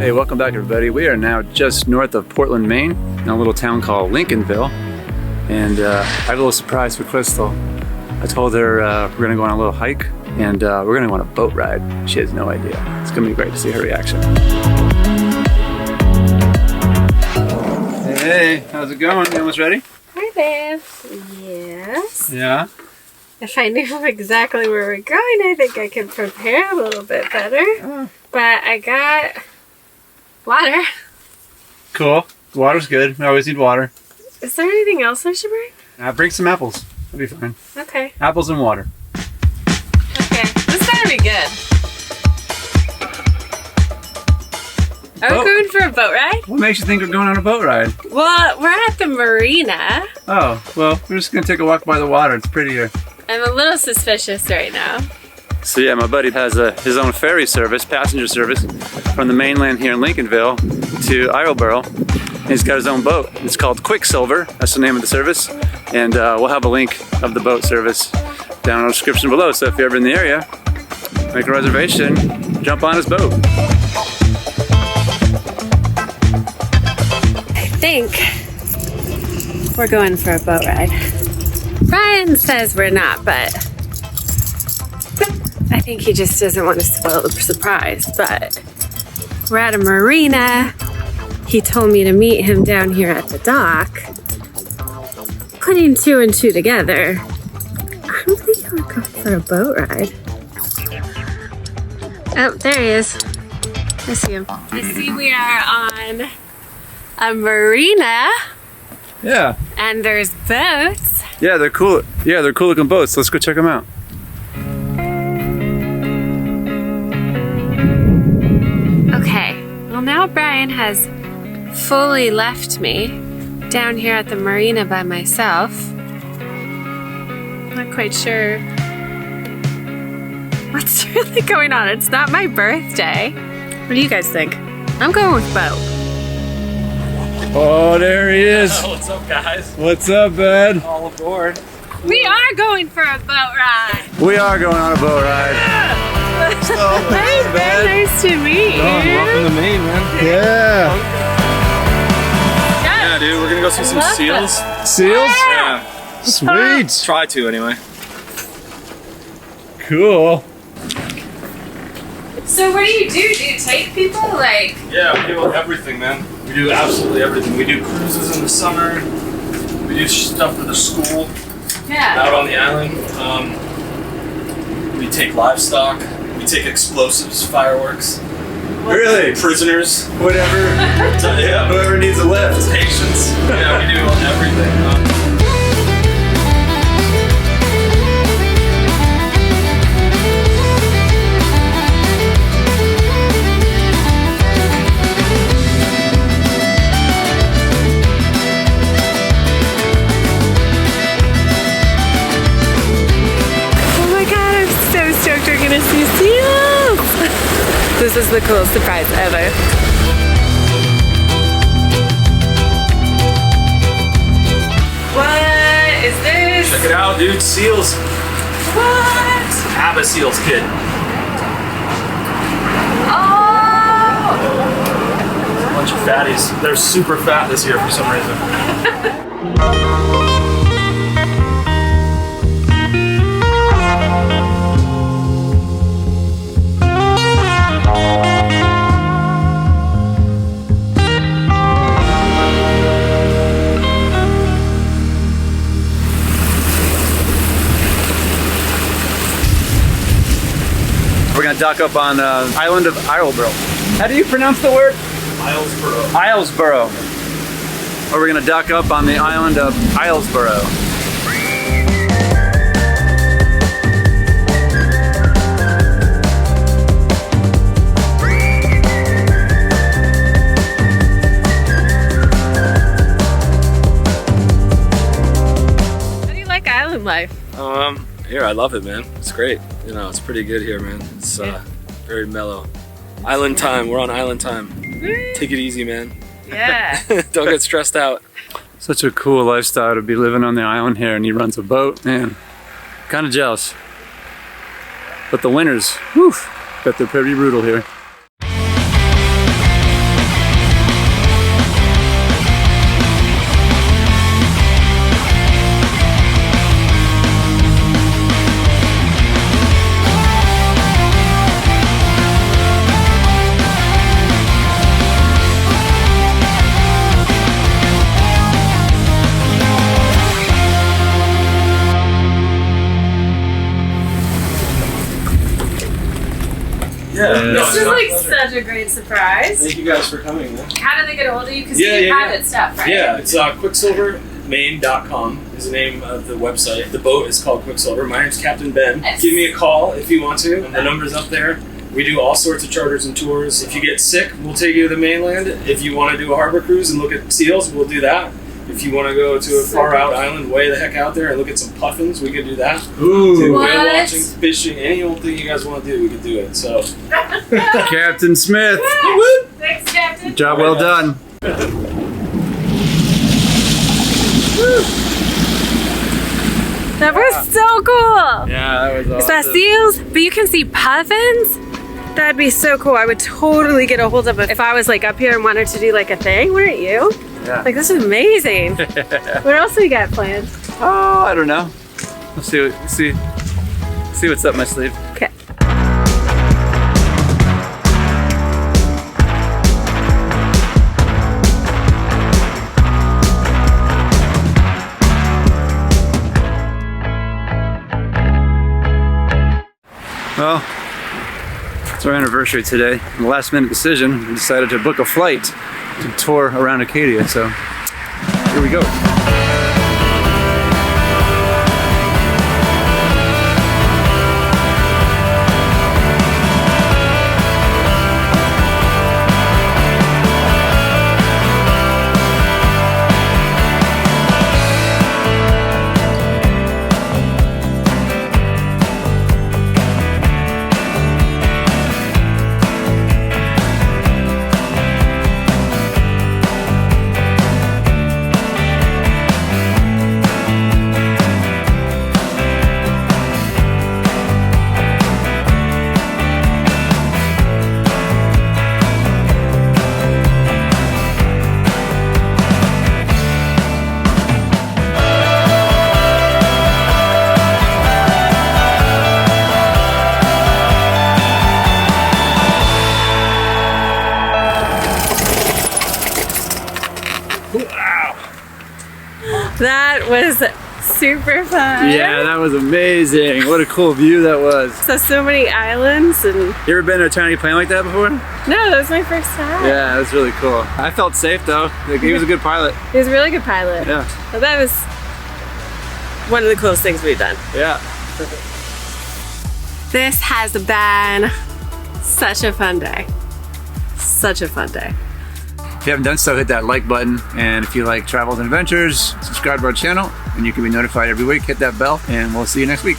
Hey, welcome back everybody. We are now just north of Portland, Maine, in a little town called Lincolnville. And I have a little surprise for Crystal. I told her we're gonna go on a little hike and we're gonna go on a boat ride. She has no idea. It's gonna be great to see her reaction. Hey, how's it going? You almost ready? Hi, babe. Yes. Yeah? If I knew exactly where we're going, I think I could prepare a little bit better. Oh. But I got water. Cool. Water's good. We always need water. Is there anything else I should bring? Bring some apples. That'll be fine. Okay. Apples and water. Okay. This better be good. Are we going for a boat ride? What makes you think we're going on a boat ride? Well, we're at the marina. Oh, well, we're just gonna take a walk by the water. It's prettier. I'm a little suspicious right now. So yeah, my buddy has his own ferry service, passenger service, from the mainland here in Lincolnville to Islesboro. And he's got his own boat. It's called Quicksilver. That's the name of the service. And we'll have a link of the boat service down in the description below. So if you're ever in the area, make a reservation, jump on his boat. I think we're going for a boat ride. Brian says we're not, but I think he just doesn't want to spoil the surprise. But we're at a marina. He told me to meet him down here at the dock. Putting two and two together, I'm thinking we're going for a boat ride. Oh, there he is. I see him. I see we are on a marina. Yeah. And there's boats. Yeah, they're cool. Yeah, they're cool looking boats. Let's go check them out. Okay, well now Brian has fully left me down here at the marina by myself. Not quite sure what's really going on. It's not my birthday. What do you guys think? I'm going with boat. Oh, there he is. Oh, what's up, guys? What's up, bud? All aboard. We are going for a boat ride. We are going on a boat ride. Hey, Ben, nice to meet you. Welcome to Maine, man. Yeah. Yeah, dude, we're gonna go see some Love seals. Seals? Yeah. Sweet. Try to, anyway. Cool. So what do? Do you take people like? Yeah, we do everything, man. We do absolutely everything. We do cruises in the summer. We do stuff for the school Yeah. out on the island. We take livestock. We take explosives, fireworks. Really? Prisoners. Whatever. Yeah. Whoever needs a lift. Patients. Yeah, we do everything. See seals! This is the coolest surprise ever. What is this? Check it out, dude. Seals. What? Abba Seals kid. Oh! Bunch of fatties. They're super fat this year for some reason. We're gonna dock up on island of Islesboro. How do you pronounce the word? Islesboro. Islesboro. Or we're gonna dock up on the island of Islesboro. How do you like island life? Here, I love it, man. It's great. You know, it's pretty good here, man. It's very mellow. Island time. We're on island time. Take it easy, man. Yeah. Don't get stressed out. Such a cool lifestyle to be living on the island here, and he runs a boat, man. Kind of jealous. But the winters, whew, bet they're pretty brutal here. Yeah. This is like such a great surprise. Thank you guys for coming, man. How do they get a hold of you? Because you do private stuff, right? Yeah, it's quicksilvermaine.com is the name of the website. The boat is called Quicksilver. My name's Captain Ben. Yes. Give me a call if you want to. The number's up there. We do all sorts of charters and tours. If you get sick, we'll take you to the mainland. If you want to do a harbor cruise and look at seals, we'll do that. If you want to go to a far out island way the heck out there and look at some puffins, we could do that. Ooh. What? Whale watching, fishing, any old thing you guys want to do, we could do it. So, Captain Smith. Thanks, Captain. Job well done. That was so cool. Yeah, that was Is that awesome. seals? But you can see puffins? That'd be so cool. I would totally get a hold of it if I was like up here and wanted to do like a thing, wouldn't you? Yeah. Like, this is amazing. What else we got planned? Oh, I don't know. Let's see what's up my sleeve. Okay. Well, it's our anniversary today. In the last minute decision, we decided to book a flight to tour around Acadia. So here we go. That was super fun. Yeah, that was amazing. What a cool view that was. So many islands and... You ever been in a tiny plane like that before? No, that was my first time. Yeah, that was really cool. I felt safe though. Like, he was a good pilot. He was a really good pilot. Yeah. But that was one of the coolest things we've done. Yeah. This has been such a fun day. Such a fun day. If you haven't done so, hit that like button. And if you like travels and adventures, subscribe to our channel and you can be notified every week. Hit that bell and we'll see you next week.